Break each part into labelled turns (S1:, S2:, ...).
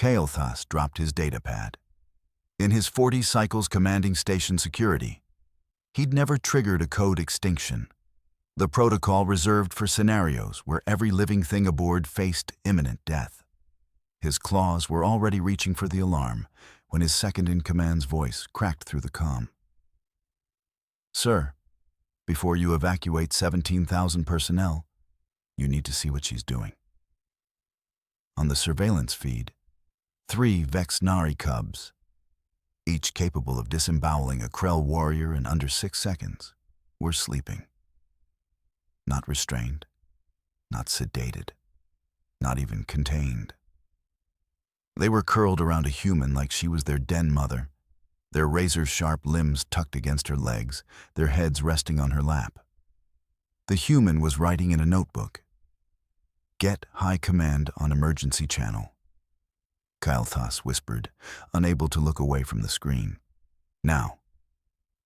S1: Kael'thas dropped his datapad. In his 40 cycles commanding station security, he'd never triggered a code extinction, the protocol reserved for scenarios where every living thing aboard faced imminent death. His claws were already reaching for the alarm when his second-in-command's voice cracked through the comm. "Sir, before you evacuate 17,000 personnel, you need to see what she's doing." On the surveillance feed, 3 Vexnari cubs, each capable of disemboweling a Krell warrior in under 6 seconds, were sleeping. Not restrained, not sedated, not even contained. They were curled around a human like she was their den mother, their razor-sharp limbs tucked against her legs, their heads resting on her lap. The human was writing in a notebook. "Get High Command on emergency channel," Kael'thas whispered, unable to look away from the screen. "Now."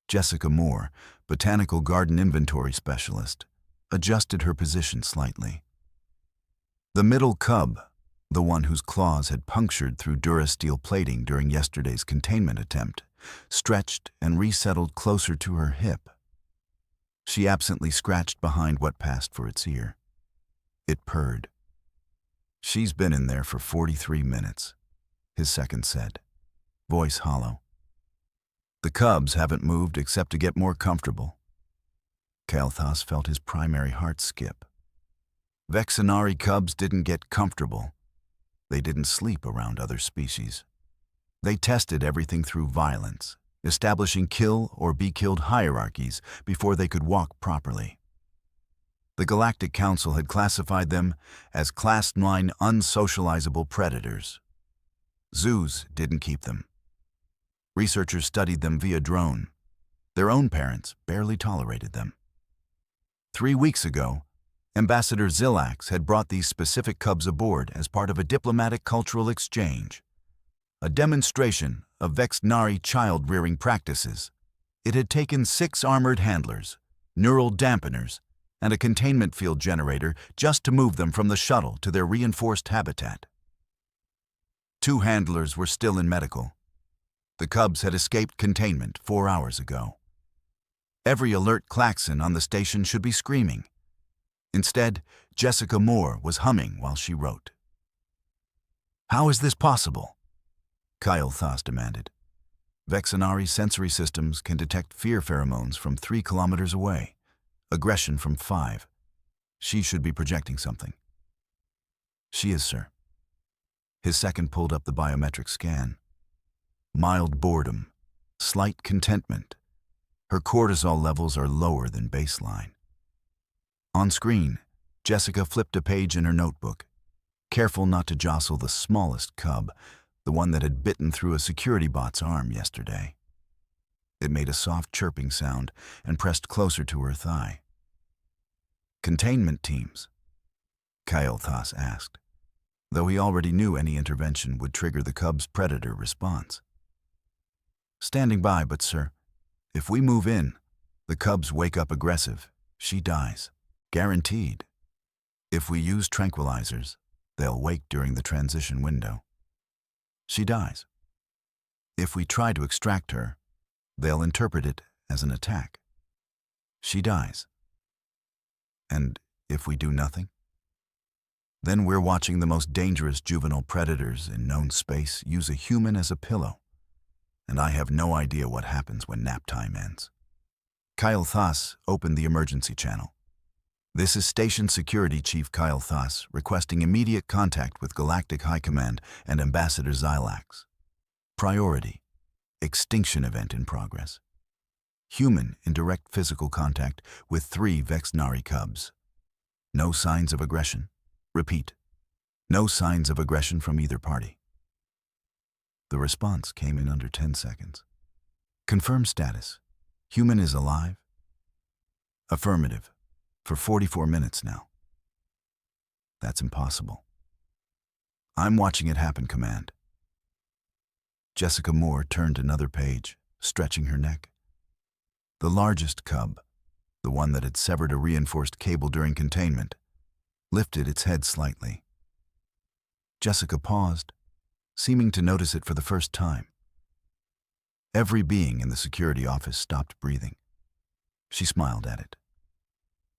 S1: Jessica Moore, botanical garden inventory specialist, adjusted her position slightly. The middle cub, the one whose claws had punctured through durasteel plating during yesterday's containment attempt, stretched and resettled closer to her hip. She absently scratched behind what passed for its ear. It purred. "She's been in there for 43 minutes, his second said, voice hollow. "The cubs haven't moved except to get more comfortable." Kael'thas felt his primary heart skip. Vexnari cubs didn't get comfortable. They didn't sleep around other species. They tested everything through violence, establishing kill or be killed hierarchies before they could walk properly. The Galactic Council had classified them as Class 9 unsocializable predators. Zoos didn't keep them. Researchers studied them via drone. Their own parents barely tolerated them. 3 weeks ago, Ambassador Zilax had brought these specific cubs aboard as part of a diplomatic cultural exchange, a demonstration of Vexnari child-rearing practices. It had taken 6 armored handlers, neural dampeners, and a containment field generator just to move them from the shuttle to their reinforced habitat. 2 handlers were still in medical. The cubs had escaped containment 4 hours ago. Every alert klaxon on the station should be screaming. Instead, Jessica Moore was humming while she wrote. "How is this possible?" Kael'thas demanded. "Vexnari sensory systems can detect fear pheromones from 3 kilometers away, aggression from 5. She should be projecting something." "She is, sir." His second pulled up the biometric scan. Mild boredom, slight contentment. Her cortisol levels are lower than baseline. On screen, Jessica flipped a page in her notebook, careful not to jostle the smallest cub, the one that had bitten through a security bot's arm yesterday. It made a soft chirping sound and pressed closer to her thigh. "Containment teams?" Kael'thas asked, though he already knew any intervention would trigger the cub's predator response. "Standing by, but sir, if we move in, the cubs wake up aggressive, she dies. Guaranteed. If we use tranquilizers, they'll wake during the transition window. She dies. If we try to extract her, they'll interpret it as an attack. She dies. And if we do nothing? Then we're watching the most dangerous juvenile predators in known space use a human as a pillow, and I have no idea what happens when nap time ends." Kael'thas opened the emergency channel. "This is Station Security Chief Kael'thas requesting immediate contact with Galactic High Command and Ambassador Zilax. Priority: extinction event in progress. Human in direct physical contact with 3 Vexnari cubs. No signs of aggression. Repeat, no signs of aggression from either party." The response came in under 10 seconds. "Confirm status. Human is alive?" "Affirmative. For 44 minutes now." "That's impossible." "I'm watching it happen, Command." Jessica Moore turned another page, stretching her neck. The largest cub, the one that had severed a reinforced cable during containment, lifted its head slightly. Jessica paused, seeming to notice it for the first time. Every being in the security office stopped breathing. She smiled at it.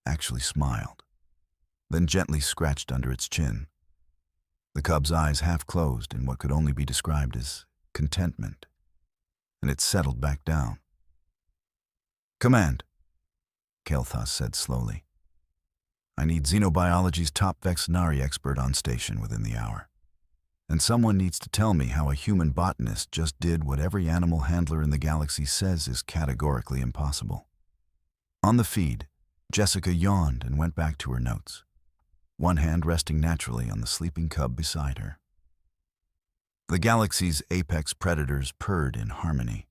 S1: Actually smiled. Then gently scratched under its chin. The cub's eyes half closed in what could only be described as contentment, and it settled back down. "Command," Kael'thas said slowly. "I need xenobiology's top Vexnari expert on station within the hour. And someone needs to tell me how a human botanist just did what every animal handler in the galaxy says is categorically impossible." On the feed, Jessica yawned and went back to her notes, one hand resting naturally on the sleeping cub beside her. The galaxy's apex predators purred in harmony.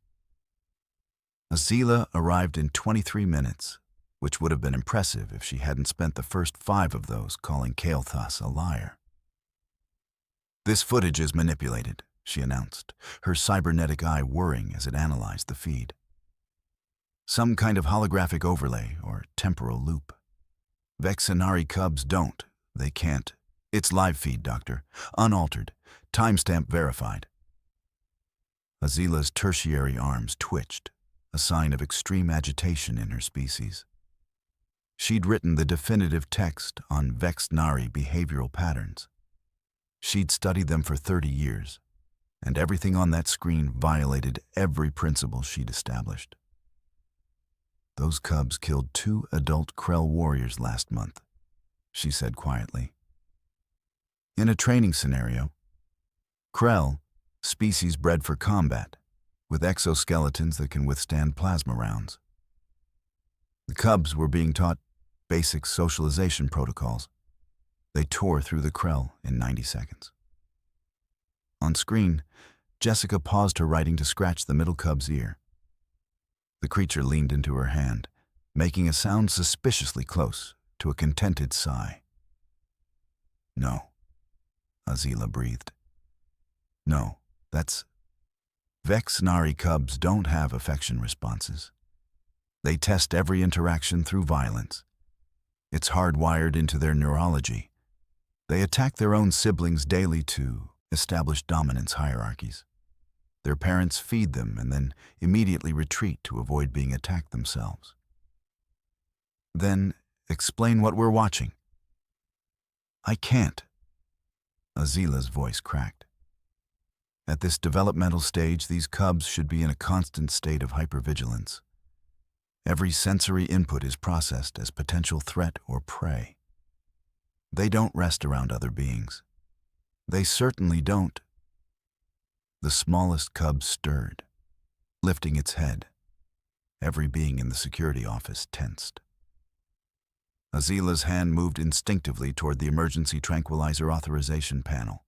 S1: Azila arrived in 23 minutes, which would have been impressive if she hadn't spent the first 5 of those calling Kael'thas a liar. "This footage is manipulated," she announced, her cybernetic eye whirring as it analyzed the feed. "Some kind of holographic overlay or temporal loop. Vexnari cubs don't. They can't. It's live feed, Doctor. Unaltered. Timestamp verified." Azila's tertiary arms twitched, a sign of extreme agitation in her species. She'd written the definitive text on Vexnari behavioral patterns. She'd studied them for 30 years, and everything on that screen violated every principle she'd established. "Those cubs killed 2 adult Krell warriors last month," she said quietly. "In a training scenario, Krell, species bred for combat, with exoskeletons that can withstand plasma rounds. The cubs were being taught basic socialization protocols. They tore through the Krell in 90 seconds. On screen, Jessica paused her writing to scratch the middle cub's ear. The creature leaned into her hand, making a sound suspiciously close to a contented sigh. "No," Azila breathed. "No, that's... Vexnari cubs don't have affection responses. They test every interaction through violence. It's hardwired into their neurology. They attack their own siblings daily to establish dominance hierarchies. Their parents feed them and then immediately retreat to avoid being attacked themselves." "Then explain what we're watching." "I can't." Azila's voice cracked. "At this developmental stage, these cubs should be in a constant state of hypervigilance. Every sensory input is processed as potential threat or prey. They don't rest around other beings. They certainly don't." The smallest cub stirred, lifting its head. Every being in the security office tensed. Azila's hand moved instinctively toward the emergency tranquilizer authorization panel.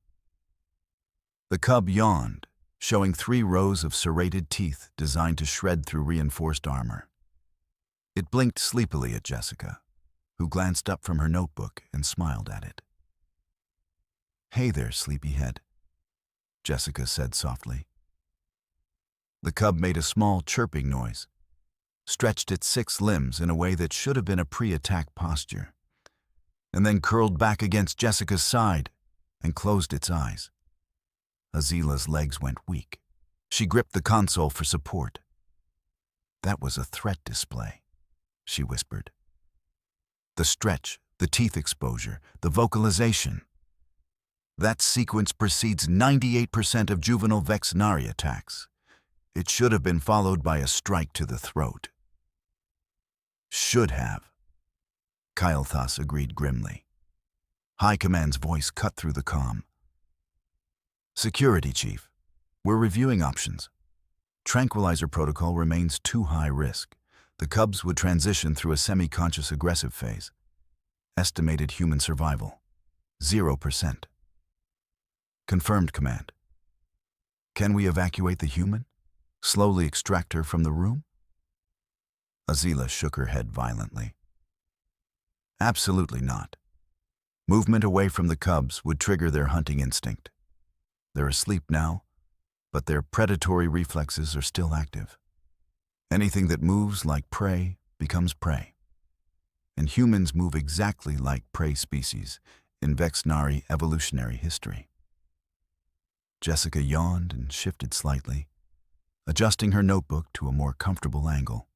S1: The cub yawned, showing 3 rows of serrated teeth designed to shred through reinforced armor. It blinked sleepily at Jessica, who glanced up from her notebook and smiled at it. "Hey there, sleepyhead," Jessica said softly. The cub made a small chirping noise, stretched its 6 limbs in a way that should have been a pre-attack posture, and then curled back against Jessica's side and closed its eyes. Azila's legs went weak. She gripped the console for support. "That was a threat display," she whispered. "The stretch, the teeth exposure, the vocalization. That sequence precedes 98% of juvenile Vexnari attacks. It should have been followed by a strike to the throat." "Should have," Kael'thas agreed grimly. High Command's voice cut through the calm. "Security Chief, we're reviewing options. Tranquilizer protocol remains too high risk. The cubs would transition through a semi-conscious aggressive phase. Estimated human survival, 0%. Confirmed, Command. Can we evacuate the human? Slowly extract her from the room?" Azila shook her head violently. "Absolutely not. Movement away from the cubs would trigger their hunting instinct. They're asleep now, but their predatory reflexes are still active. Anything that moves like prey becomes prey. And humans move exactly like prey species in Vexnari evolutionary history." Jessica yawned and shifted slightly, adjusting her notebook to a more comfortable angle.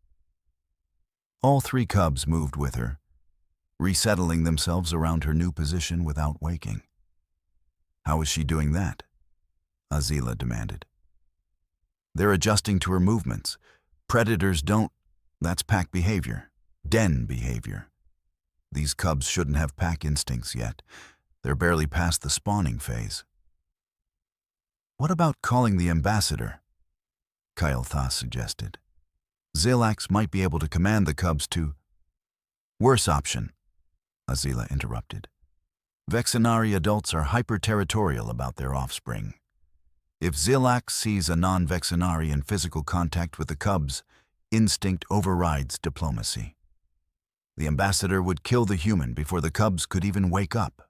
S1: All 3 cubs moved with her, resettling themselves around her new position without waking. "How is she doing that?" Azila demanded. "They're adjusting to her movements. Predators don't. That's pack behavior. Den behavior. These cubs shouldn't have pack instincts yet. They're barely past the spawning phase." "What about calling the ambassador?" Kyle Thas suggested. "Zilax might be able to command the cubs to—" "Worse option," Azila interrupted. "Vexenari adults are hyper-territorial about their offspring. If Zilax sees a non-Vexenari in physical contact with the cubs, instinct overrides diplomacy. The ambassador would kill the human before the cubs could even wake up.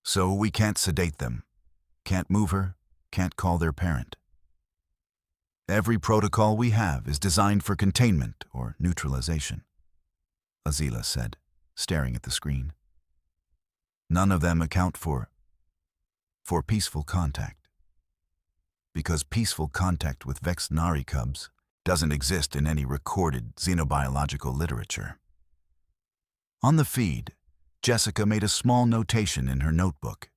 S1: So we can't sedate them, can't move her, can't call their parent. Every protocol we have is designed for containment or neutralization," Azila said, staring at the screen. "None of them account for peaceful contact. Because peaceful contact with Vexenari cubs doesn't exist in any recorded xenobiological literature." On the feed, Jessica made a small notation in her notebook.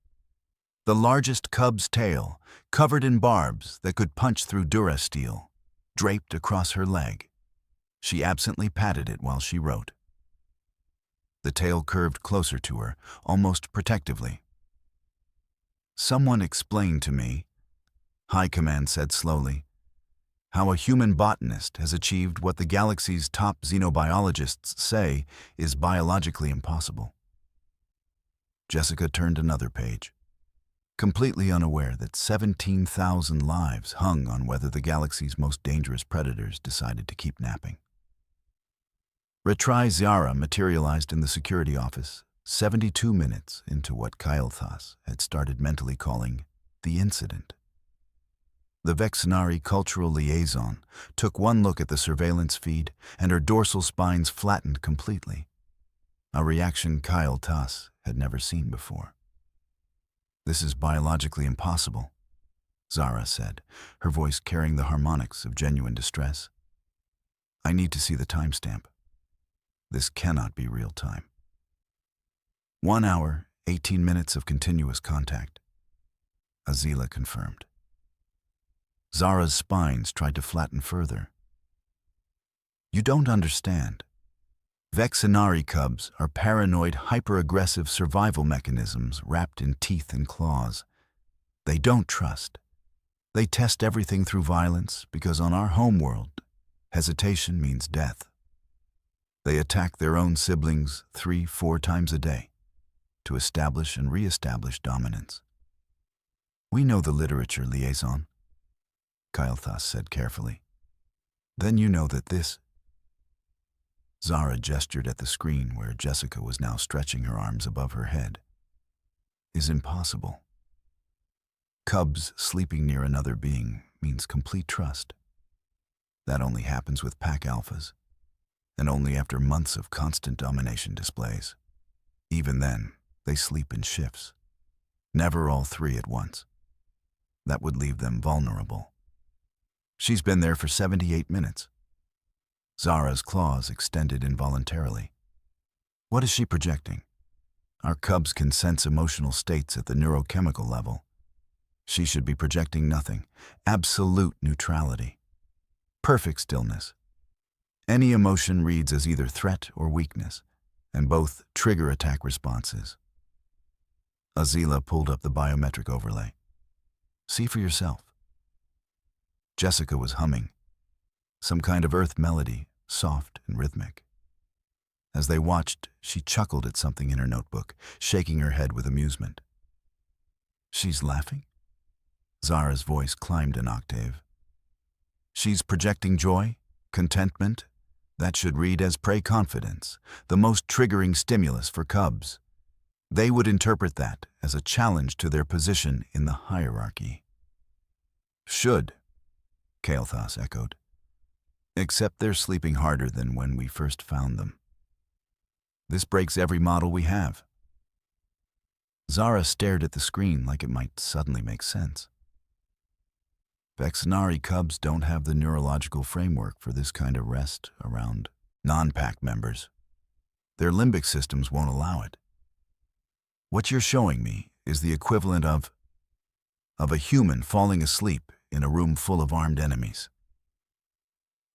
S1: The largest cub's tail, covered in barbs that could punch through durasteel, draped across her leg. She absently patted it while she wrote. The tail curved closer to her, almost protectively. "Someone explained to me," High Command said slowly, "how a human botanist has achieved what the galaxy's top xenobiologists say is biologically impossible." Jessica turned another page, completely unaware that 17,000 lives hung on whether the galaxy's most dangerous predators decided to keep napping. Retry Zara materialized in the security office 72 minutes into what Kyle Thas had started mentally calling the incident. The Vexenari cultural liaison took one look at the surveillance feed, and her dorsal spines flattened completely, a reaction Kyle Thas had never seen before. "This is biologically impossible," Zara said, her voice carrying the harmonics of genuine distress. "I need to see the timestamp. This cannot be real time." 1 hour, 18 minutes of continuous contact, Azila confirmed. Zara's spines tried to flatten further. "You don't understand. Vexenari cubs are paranoid, hyper-aggressive survival mechanisms wrapped in teeth and claws. They don't trust. They test everything through violence because on our homeworld, hesitation means death. They attack their own siblings 3-4 times a day to establish and re-establish dominance." "We know the literature, liaison," Kyle Thas said carefully. "Then you know that this—" Zara gestured at the screen where Jessica was now stretching her arms above her head. "Is impossible. Cubs sleeping near another being means complete trust. That only happens with pack alphas, and only after months of constant domination displays. Even then, they sleep in shifts. Never all 3 at once. That would leave them vulnerable. She's been there for 78 minutes. Zara's claws extended involuntarily. "What is she projecting? Our cubs can sense emotional states at the neurochemical level. She should be projecting nothing. Absolute neutrality. Perfect stillness. Any emotion reads as either threat or weakness, and both trigger attack responses." Azila pulled up the biometric overlay. "See for yourself." Jessica was humming, some kind of earth melody, soft and rhythmic. As they watched, she chuckled at something in her notebook, shaking her head with amusement. "She's laughing?" Zara's voice climbed an octave. "She's projecting joy, contentment. That should read as prey-confidence, the most triggering stimulus for cubs. They would interpret that as a challenge to their position in the hierarchy." "Should," Kael'thas echoed. "Except they're sleeping harder than when we first found them. This breaks every model we have." Zara stared at the screen like it might suddenly make sense. Vexnari cubs don't have the neurological framework for this kind of rest around non-pack members. Their limbic systems won't allow it. What you're showing me is the equivalent of a human falling asleep in a room full of armed enemies.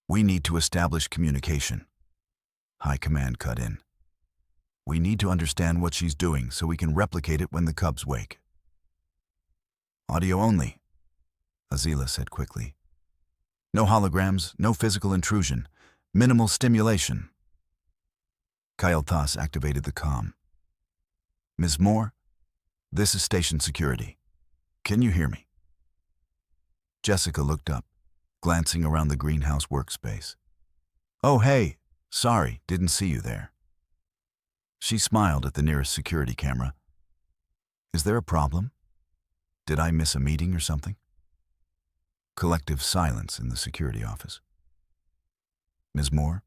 S1: We need to establish communication. High Command cut in. We need to understand what she's doing so we can replicate it when the cubs wake. Audio only, Azila said quickly. No holograms, no physical intrusion, minimal stimulation. Kael'thas activated the comm. Ms. Moore, this is station security. Can you hear me? Jessica looked up, glancing around the greenhouse workspace. Oh, hey, sorry, didn't see you there. She smiled at the nearest security camera. Is there a problem? Did I miss a meeting or something? Collective silence in the security office. Ms. Moore,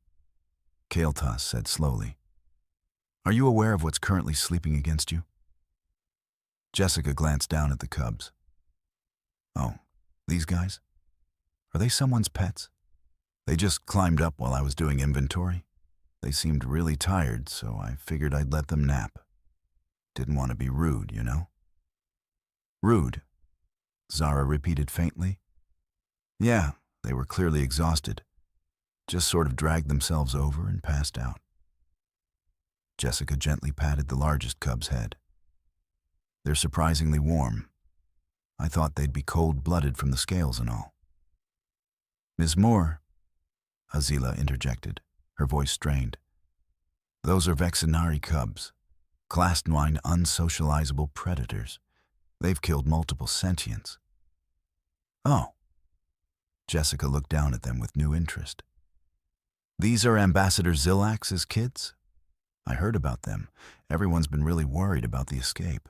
S1: Kael'thas said slowly. Are you aware of what's currently sleeping against you? Jessica glanced down at the cubs. Oh, these guys? Are they someone's pets? They just climbed up while I was doing inventory. They seemed really tired, so I figured I'd let them nap. Didn't want to be rude, you know? Rude, Zara repeated faintly. Yeah, they were clearly exhausted. Just sort of dragged themselves over and passed out. Jessica gently patted the largest cub's head. They're surprisingly warm. I thought they'd be cold-blooded from the scales and all. Ms. Moore, Azila interjected, her voice strained. Those are Vexnari cubs, class 9 unsocializable predators. They've killed multiple sentients. Oh. Jessica looked down at them with new interest. These are Ambassador Zilax's kids? I heard about them. Everyone's been really worried about the escape.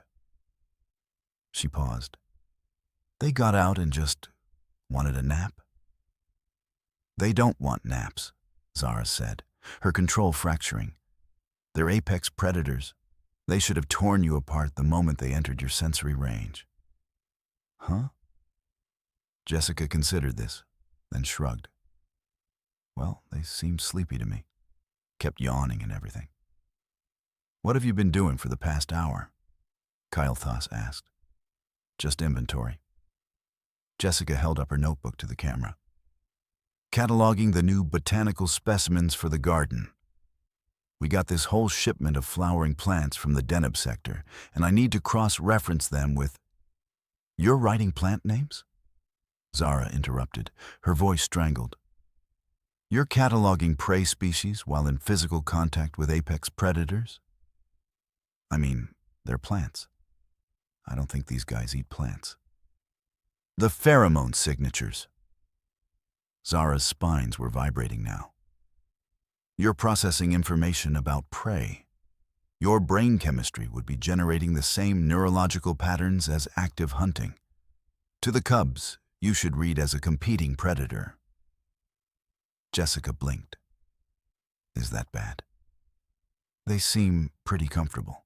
S1: She paused. They got out and just wanted a nap? They don't want naps, Zara said, her control fracturing. They're apex predators. They should have torn you apart the moment they entered your sensory range. Huh? Jessica considered this, then shrugged. Well, they seemed sleepy to me. Kept yawning and everything. What have you been doing for the past hour? Kael'thas asked. Just inventory. Jessica held up her notebook to the camera. Cataloging the new botanical specimens for the garden. We got this whole shipment of flowering plants from the Deneb sector, and I need to cross-reference them with... You're writing plant names? Zara interrupted, her voice strangled. You're cataloging prey species while in physical contact with apex predators? I mean, they're plants. I don't think these guys eat plants. The pheromone signatures. Zara's spines were vibrating now. You're processing information about prey. Your brain chemistry would be generating the same neurological patterns as active hunting. To the cubs, you should read as a competing predator. Jessica blinked. Is that bad? They seem pretty comfortable.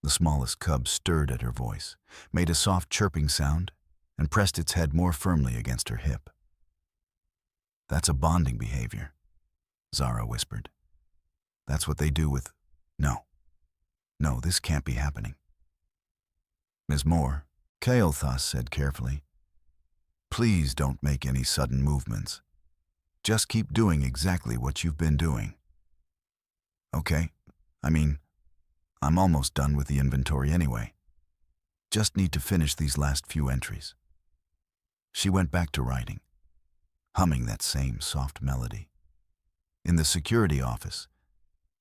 S1: The smallest cub stirred at her voice, made a soft chirping sound, and pressed its head more firmly against her hip. That's a bonding behavior, Zara whispered. That's what they do with... No, this can't be happening. Ms. Moore, Kael'thas said carefully, please don't make any sudden movements. Just keep doing exactly what you've been doing. Okay, I'm almost done with the inventory anyway. Just need to finish these last few entries. She went back to writing, humming that same soft melody. In the security office,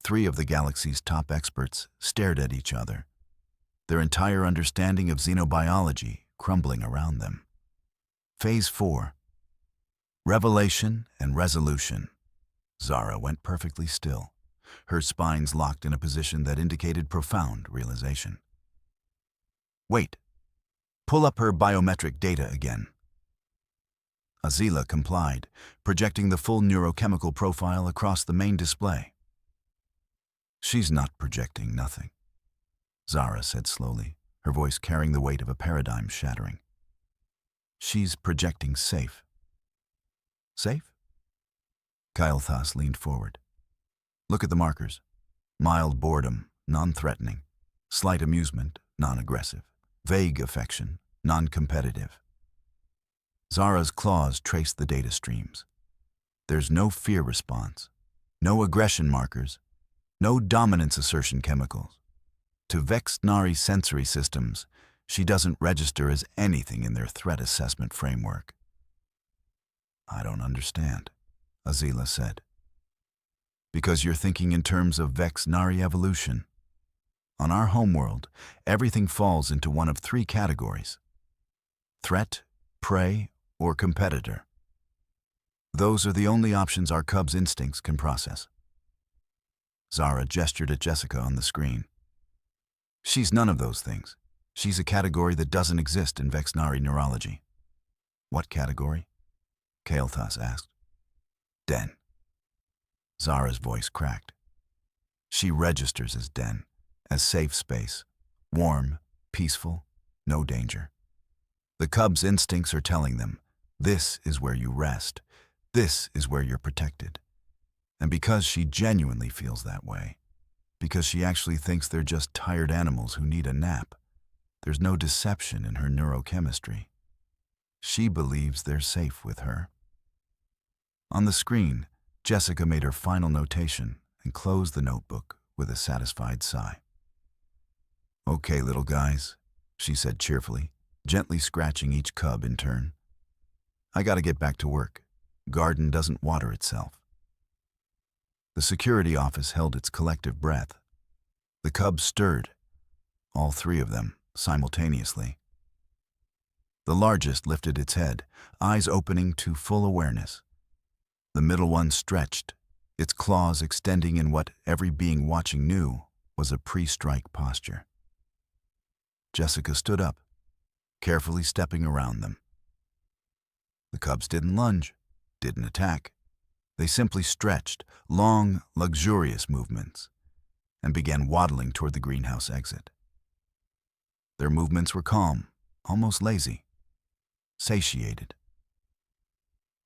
S1: 3 of the galaxy's top experts stared at each other, their entire understanding of xenobiology crumbling around them. Phase 4. Revelation and resolution. Zara went perfectly still, her spines locked in a position that indicated profound realization. Wait. Pull up her biometric data again. Azila complied, projecting the full neurochemical profile across the main display. She's not projecting nothing. Zara said slowly, her voice carrying the weight of a paradigm shattering. She's projecting safe. Safe? Kael'thas leaned forward. Look at the markers. Mild boredom, non-threatening. Slight amusement, non-aggressive. Vague affection, non-competitive. Zara's claws traced the data streams. There's no fear response, no aggression markers, no dominance assertion chemicals. To Vex Nari's sensory systems, she doesn't register as anything in their threat assessment framework. I don't understand, Azila said. Because you're thinking in terms of Vex Nari evolution. On our homeworld, everything falls into one of three categories: threat, prey, or competitor. Those are the only options our cub's instincts can process. Zara gestured at Jessica on the screen. She's none of those things. She's a category that doesn't exist in Vex Nari neurology. What category? Kael'thas asked. Den. Zara's voice cracked. She registers as Den, as safe space, warm, peaceful, no danger. The cub's instincts are telling them, this is where you rest, this is where you're protected. And because she genuinely feels that way, because she actually thinks they're just tired animals who need a nap, there's no deception in her neurochemistry. She believes they're safe with her. On the screen, Jessica made her final notation and closed the notebook with a satisfied sigh. Okay, little guys, she said cheerfully, gently scratching each cub in turn. I gotta get back to work. Garden doesn't water itself. The security office held its collective breath. The cubs stirred, all three of them, simultaneously. The largest lifted its head, eyes opening to full awareness. The middle one stretched, its claws extending in what every being watching knew was a pre-strike posture. Jessica stood up, carefully stepping around them. The cubs didn't lunge, didn't attack. They simply stretched, long, luxurious movements, and began waddling toward the greenhouse exit. Their movements were calm, almost lazy, satiated.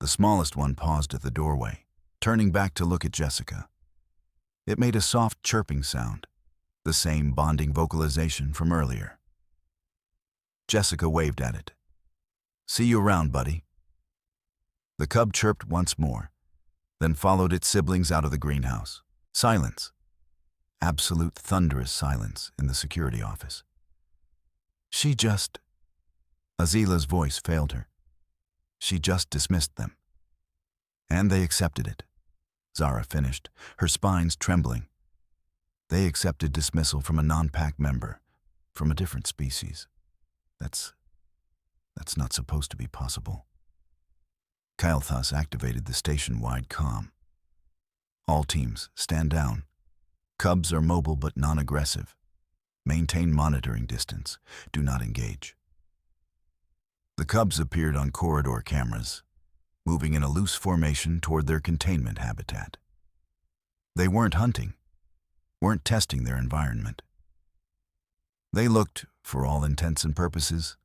S1: The smallest one paused at the doorway, turning back to look at Jessica. It made a soft chirping sound, the same bonding vocalization from earlier. Jessica waved at it. See you around, buddy. The cub chirped once more, then followed its siblings out of the greenhouse. Silence. Absolute thunderous silence in the security office. Azila's voice failed her. She just dismissed them. And they accepted it. Zara finished, her spines trembling. They accepted dismissal from a non-pack member, from a different species. That's not supposed to be possible. Kael'thas activated the station-wide comm. All teams, stand down. Cubs are mobile but non-aggressive. Maintain monitoring distance. Do not engage. The cubs appeared on corridor cameras, moving in a loose formation toward their containment habitat. They weren't hunting, weren't testing their environment. They looked, for all intents and purposes,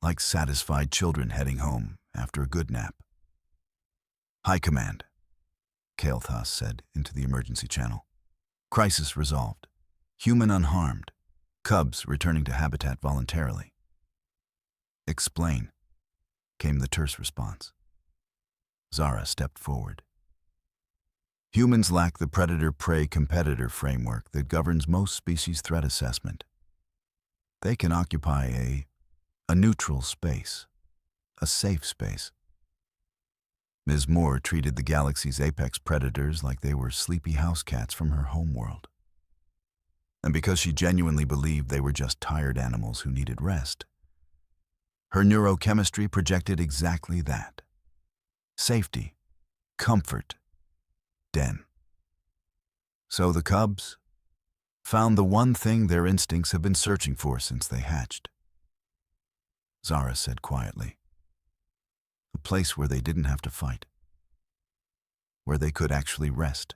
S1: like satisfied children heading home after a good nap. High Command, Kael'thas said into the emergency channel. Crisis resolved. Human unharmed. Cubs returning to habitat voluntarily. Explain, came the terse response. Zara stepped forward. Humans lack the predator-prey-competitor framework that governs most species threat assessment. They can occupy a neutral space, a safe space. Ms. Moore treated the galaxy's apex predators like they were sleepy house cats from her homeworld. And because she genuinely believed they were just tired animals who needed rest, her neurochemistry projected exactly that. Safety, comfort, den. So the cubs found the one thing their instincts have been searching for since they hatched. Zara said quietly. A place where they didn't have to fight. Where they could actually rest.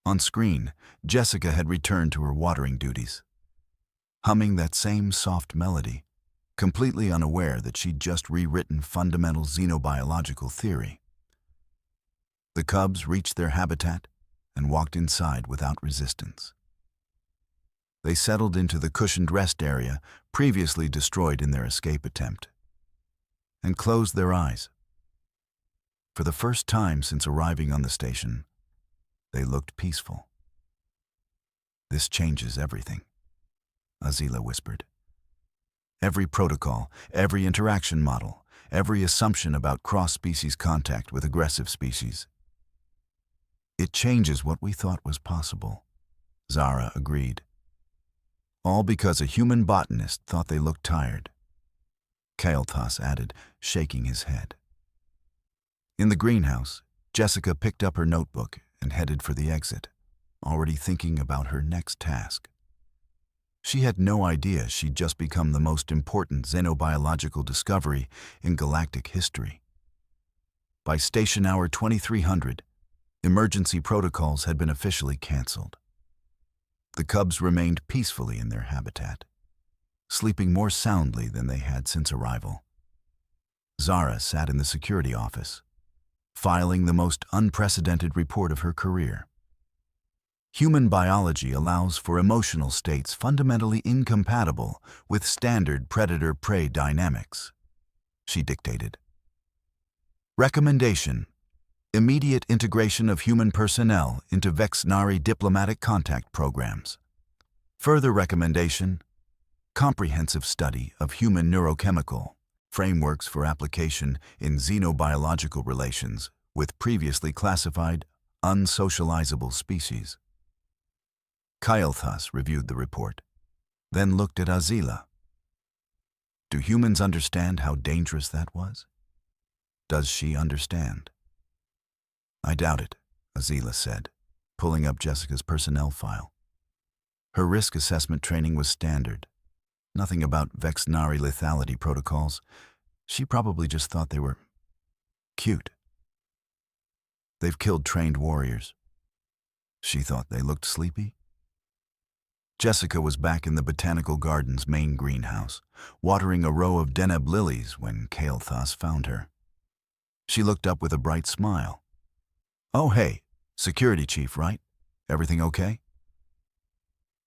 S1: On screen, Jessica had returned to her watering duties. humming that same soft melody, completely unaware that she'd just rewritten fundamental xenobiological theory. The cubs reached their habitat and walked inside without resistance. They settled into the cushioned rest area previously destroyed in their escape attempt, and closed their eyes. For the first time since arriving on the station, they looked peaceful. "This changes everything," Azila whispered. "Every protocol, every interaction model, every assumption about cross-species contact with aggressive species. It changes what we thought was possible," Zara agreed. "All because a human botanist thought they looked tired," Kael'thas added, shaking his head. In the greenhouse, Jessica picked up her notebook and headed for the exit, already thinking about her next task. She had no idea she'd just become the most important xenobiological discovery in galactic history. By station hour 2300, emergency protocols had been officially canceled. The cubs remained peacefully in their habitat, sleeping more soundly than they had since arrival. Zara sat in the security office, filing the most unprecedented report of her career. Human biology allows for emotional states fundamentally incompatible with standard predator-prey dynamics, she dictated. Recommendation: immediate integration of human personnel into Vexnari diplomatic contact programs. Further recommendation: comprehensive study of human neurochemical frameworks for application in xenobiological relations with previously classified unsocializable species. Kael'thas reviewed the report, then looked at Azila. Do humans understand how dangerous that was? Does she understand? I doubt it, Azila said, pulling up Jessica's personnel file. Her risk assessment training was standard. Nothing about Vexnari lethality protocols. She probably just thought they were cute. They've killed trained warriors. She thought they looked sleepy. Jessica was back in the botanical garden's main greenhouse, watering a row of deneb lilies when Kael'thas found her. She looked up with a bright smile. "Oh, hey, security chief, right? Everything okay?"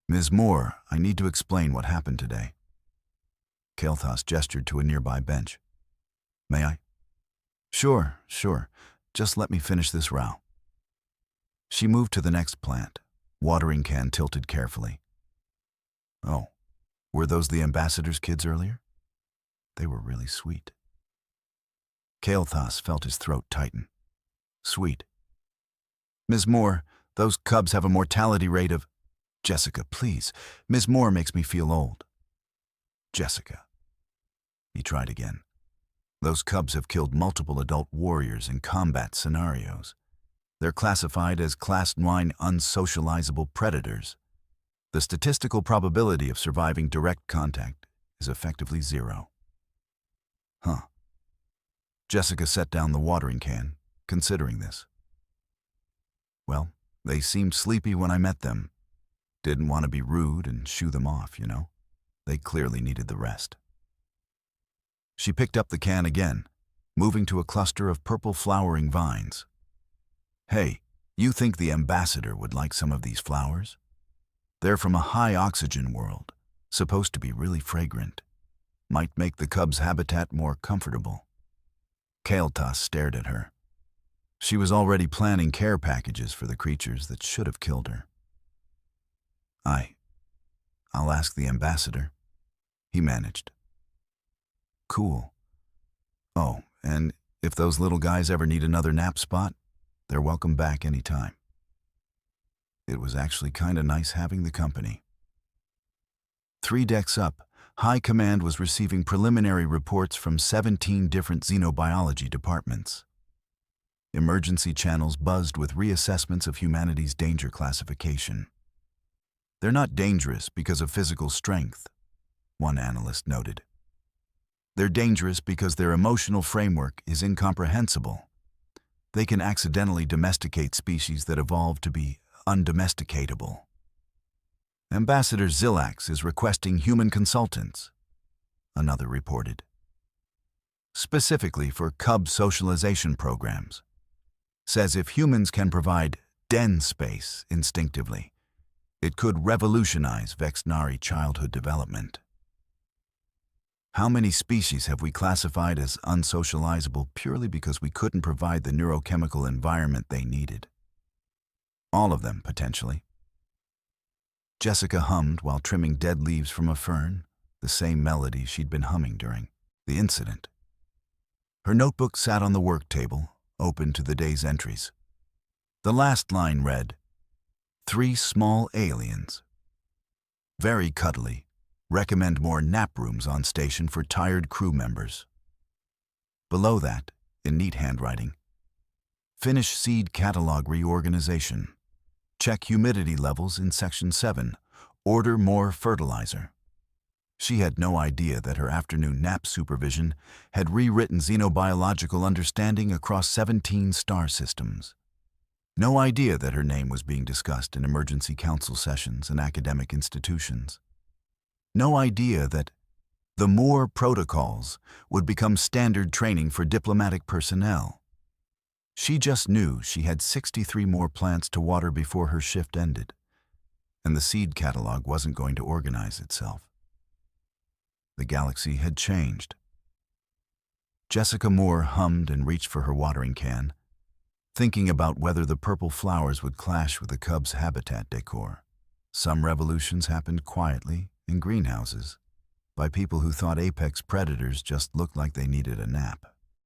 S1: "Ms. Moore, I need to explain what happened today." Kael'thas gestured to a nearby bench. "May I?" Sure. Just let me finish this row." She moved to the next plant, watering can tilted carefully. "Oh, were those the ambassador's kids earlier? They were really sweet." Kael'thas felt his throat tighten. "Sweet. Ms. Moore, those cubs have a mortality rate of—" "Jessica, please. Ms. Moore makes me feel old." "Jessica." He tried again. "Those cubs have killed multiple adult warriors in combat scenarios. They're classified as Class 9 unsocializable predators. The statistical probability of surviving direct contact is effectively 0. Huh. Jessica set down the watering can, considering this. Well, they seemed sleepy when I met them. Didn't want to be rude and shoo them off, you know. They clearly needed the rest. She picked up the can again, moving to a cluster of purple flowering vines. Hey, you think the ambassador would like some of these flowers? They're from a high-oxygen world, supposed to be really fragrant. Might make the cub's habitat more comfortable. Kael'thas stared at her. She was already planning care packages for the creatures that should have killed her. I'll ask the ambassador, he managed. Cool. Oh, and if those little guys ever need another nap spot, they're welcome back anytime. It was actually kinda nice having the company. 3 decks up, High Command was receiving preliminary reports from 17 different xenobiology departments. Emergency channels buzzed with reassessments of humanity's danger classification. They're not dangerous because of physical strength, one analyst noted. They're dangerous because their emotional framework is incomprehensible. They can accidentally domesticate species that evolved to be undomesticatable. Ambassador Zillax is requesting human consultants, another reported, specifically for cub socialization programs. Says if humans can provide den space instinctively, it could revolutionize Vexnari childhood development. How many species have we classified as unsocializable purely because we couldn't provide the neurochemical environment they needed? All of them, potentially. Jessica hummed while trimming dead leaves from a fern, the same melody she'd been humming during the incident. Her notebook sat on the work table, open to the day's entries. The last line read, 3 small aliens. Very cuddly. Recommend more nap rooms on station for tired crew members. Below that, in neat handwriting, finish seed catalog reorganization. Check humidity levels in Section 7. Order more fertilizer. She had no idea that her afternoon nap supervision had rewritten xenobiological understanding across 17 star systems. No idea that her name was being discussed in emergency council sessions and academic institutions. No idea that the Moore protocols would become standard training for diplomatic personnel. She just knew she had 63 more plants to water before her shift ended, and the seed catalog wasn't going to organize itself. The galaxy had changed. Jessica Moore hummed and reached for her watering can, thinking about whether the purple flowers would clash with the cub's habitat decor. Some revolutions happened quietly, in greenhouses, by people who thought apex predators just looked like they needed a nap.